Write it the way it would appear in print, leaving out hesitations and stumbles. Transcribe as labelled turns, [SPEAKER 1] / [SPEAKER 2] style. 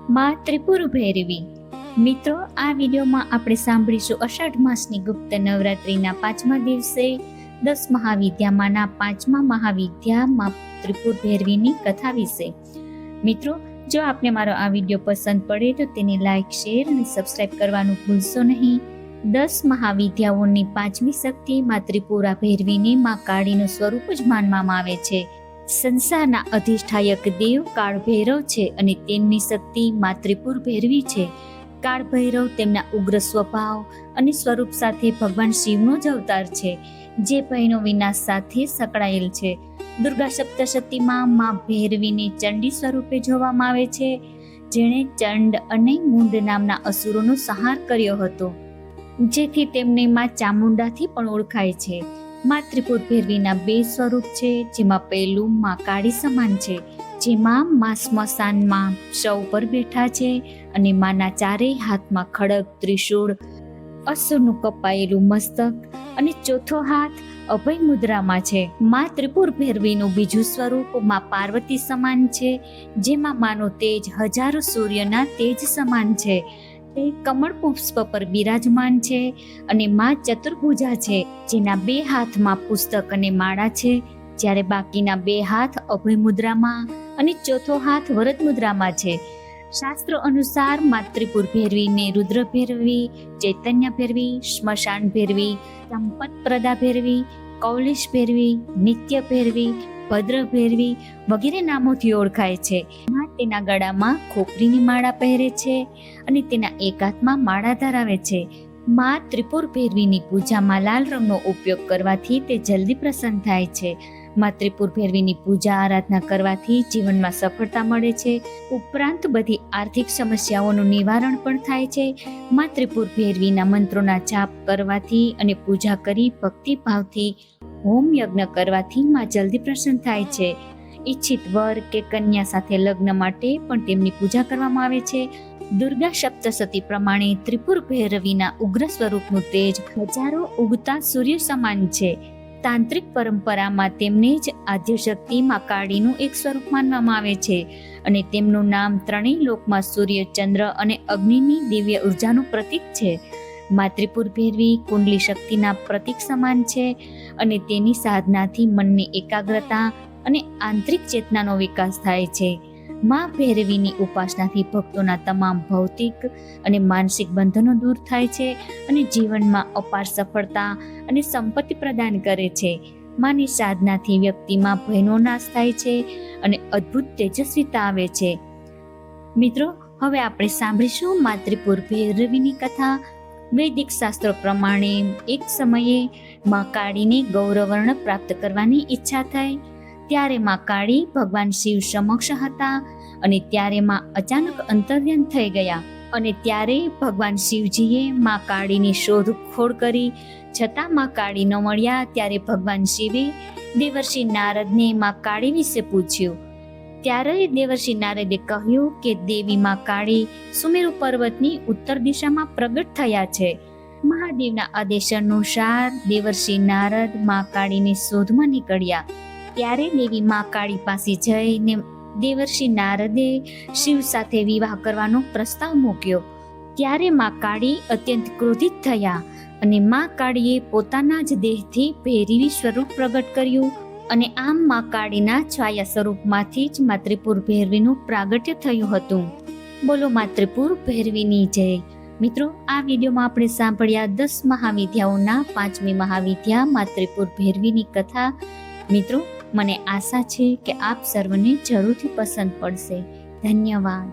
[SPEAKER 1] માં ત્રિપુર ભૈરવી. મિત્રો, આ વિડીયોમાં આપણે સાંભળીશું અષાઢ માસની ગુપ્ત નવરાત્રિના 5મા દિવસે 10 મહાવિદ્યામાંના 5મા મહાવિદ્યા માં ત્રિપુર ભૈરવીની કથા વિશે. મિત્રો, જો આપને મારો આ વિડીયો પસંદ પડે તો તેને લાઈક, શેર અને સબસ્ક્રાઇબ કરવાનું ભૂલશો નહીં. 10 મહાવિદ્યાઓની 5મી શક્તિ માં ત્રિપુરા ભૈરવીને માં કાળીનું સ્વરૂપ જ માનવામાં આવે છે. સંસારના અધિષ્ઠાયક દેવ કાળ ભૈરવ છે અને તેમની શક્તિ માં ત્રિપુર ભૈરવી છે. કાળ ભૈરવ તેમના ઉગ્ર સ્વભાવ અને સ્વરૂપ સાથે ભગવાન શિવનો જ અવતાર છે, જે ભયનો વિનાશ સાથે સંકળાયેલ છે. દુર્ગા સપ્તશતીમાં માં ભૈરવીને ચંડી સ્વરૂપે જોવામાં આવે છે, જેણે ચંડ અને મુંડ નામના અસુરોનો સંહાર કર્યો હતો, જેથી તેમને માં ચામુંડાથી પણ ઓળખાય છે. માં ત્રિપુર ભૈરવીના 2 સ્વરૂપ છે, જેમાં પહેલું માં કાળી સમાન છે, જેમાં માં સ્મશાનમાં શવ પર બેઠા છે અને માના ચારેય હાથમાં ખડગ, ત્રિશૂળ, અસુરનું કપાયેલું મસ્તક અને ચોથો હાથ અભય મુદ્રામાં છે. માં ત્રિપુર ભૈરવીનું બીજું સ્વરૂપ માં પાર્વતી સમાન છે, જેમાં માનો તેજ હજારો સૂર્યના તેજ સમાન છે. તે કમળ પુષ્પ પર બિરાજમાન છે અને માં ચતુર્ભુજા છે, જેના 2 હાથમાં પુસ્તક અને માળા છે, જ્યારે બાકીના 2 હાથ અભય મુદ્રામાં અને ચોથો હાથ વરદ મુદ્રામાં છે. શાસ્ત્રો અનુસાર માં ત્રિપુર ભૈરવીને રુદ્ર ભૈરવી, ચૈતન્ય ભૈરવી, સ્મશાન ભૈરવી, સંપત પ્રદા ભૈરવી, કૌલિશ ભૈરવી, નિત્ય ભૈરવી, ભદ્ર ભૈરવી વગેરે નામોથી ઓળખાય છે. તેના ગળામાં ખોપરીની માળા પહેરે છે અને તેના એક હાથમાં માળા ધરાવે છે. માં ત્રિપુર ભૈરવીની પૂજામાં લાલ રંગનો ઉપયોગ કરવાથી તે જલ્દી પ્રસન્ન થાય છે. માં ત્રિપુર ભૈરવીની પૂજા આરાધના કરવાથી જીવનમાં સફળતા મળે છે. ઉપરાંત બધી આર્થિક સમસ્યાઓનું નિવારણ પણ થાય છે. માં ત્રિપુર ભૈરવીના મંત્રોના જાપ કરવાથી અને પૂજા કરી ભક્તિભાવથી હોમ યજ્ઞ કરવાથી માં જલ્દી પ્રસન્ન થાય છે. ઈચ્છિત વર કે કન્યા સાથે લગ્ન માટે પણ તેમની પૂજા કરવામાં આવે છે. દુર્ગા સપ્તશતી પ્રમાણે ત્રિપુર ભૈરવીના ઉગ્ર સ્વરૂપનું તેજ હજારો ઉગતા સૂર્ય સમાન છે. તાંત્રિક પરંપરામાં તેમને જ આદ્યશક્તિ માં કાળીનું એક સ્વરૂપ માનવામાં આવે છે અને તેમનું નામ ત્રણેય લોકમાં સૂર્ય, ચંદ્ર અને અગ્નિની દિવ્ય ઉર્જાનું પ્રતીક છે. માં ત્રિપુર ભૈરવી કુંડલી શક્તિના પ્રતીક સમાન છે અને તેની સાધનાથી મનની એકાગ્રતા અને આંતરિક ચેતનાનો વિકાસ થાય છે. માં ભૈરવીની ઉપાસનાથી ભક્તોના તમામ ભૌતિક અને માનસિક બંધનો દૂર થાય છે અને જીવનમાં અપાર સફળતા અને સંપત્તિ પ્રદાન કરે છે. માની સાધનાથી વ્યક્તિમાં ભયનો નાશ થાય છે અને અદ્ભુત તેજસ્વીતા આવે છે. મિત્રો, હવે આપણે સાંભળીશું માં ત્રિપુર ભૈરવીની કથા. વૈદિક શાસ્ત્રો પ્રમાણે એક સમયે માં કાળીને ગૌરવર્ણ પ્રાપ્ત કરવાની ઈચ્છા થઈ. ત્યારે માં કાળી ભગવાન શિવ સમક્ષ હતા અને ત્યારે માં અચાનક અંતર્ધ્યાન થઈ ગયા અને ત્યારે ભગવાન શિવજીએ માં કાળીની શોધખોળ કરી, છતાં માં કાળી ન મળ્યા. ત્યારે ભગવાન શિવે દેવર્ષિ નારદને માં કાળી વિશે પૂછ્યું. ત્યારે દેવર્ષિ નારદે કહ્યું કે દેવી માં કાળી સુમેરુ પર્વતની ઉત્તર દિશામાં પ્રગટ થયા છે. મહાદેવના આદેશ અનુસાર દેવર્ષિ નારદ માં કાળીની શોધમાં નીકળ્યા. ત્યારે દેવી માં કાળી પાસે જઈને દેવર્ષિ નારદે શિવ સાથે વિવાહ કરવાનો પ્રસ્તાવ મૂક્યો. ત્યારે માં કાળી અત્યંત ક્રોધિત થયા અને માં કાળીએ પોતાના જ દેહથી ભૈરવી સ્વરૂપ પ્રગટ કર્યું અને આમ માં કાળીના છાયા સ્વરૂપમાંથી જ માં ત્રિપુર ભૈરવીનું પ્રાગટ્ય થયું હતું. બોલો માં ત્રિપુર ભૈરવીની જય. મિત્રો, આ વિડીયોમાં આપણે સાંભળ્યા 10 મહાવિદ્યાઓના 5મી મહાવિદ્યા માં ત્રિપુર ભૈરવીની કથા. મિત્રો, મને આશા છે કે આપ સર્વને જરૂરથી પસંદ પડશે. ધન્યવાદ.